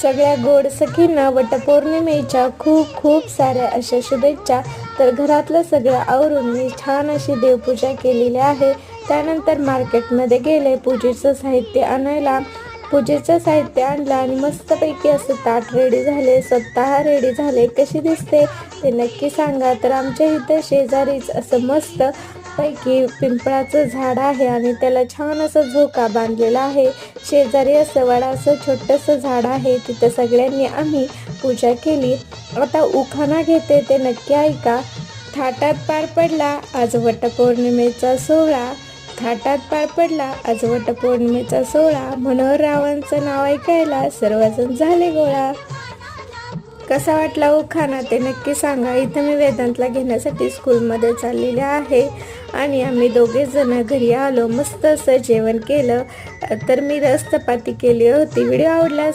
सगळ्या गोड सखींना वटपौर्णिमेच्या खूप खूप साऱ्या अशा शुभेच्छा. तर घरातलं सगळं आवरून मी छान अशी देवपूजा केलेली आहे. त्यानंतर मार्केटमध्ये गेले पूजेचं साहित्य आणायला. पूजेचं साहित्य आणलं आणि मस्तपैकी असं ताट रेडी झाले. स्वतः रेडी झाले. कशी दिसते ते नक्की सांगा. तर आमच्या इथं शेजारीच असं मस्त पैकी पिंपळाचं झाड आहे आणि त्याला छान असं झोका बांधलेला आहे. शेजारी असं वडाचं छोटंसं झाड आहे. तिथं सगळ्यांनी आम्ही पूजा केली. आता उखाणा घेते ते नक्की ऐका. थाटात पार पडला आज वटपौर्णिमेचा सोहळा. थाटात पार पडला आज वटपौर्णिमेचा सोहळा. मनोहर रावांचं नाव ऐकायला सर्वजण झाले गोळा. कसा वाटला उखाणा ते नक्की सांगा. इथं मी वेदांतला घेण्यासाठी स्कूलमध्ये चाललेले आहे आणि आम्ही दोघे जण घरी आलो. मस्त असं जेवण केलं. तर मी रस चपाती केली होती. व्हिडिओ आवडला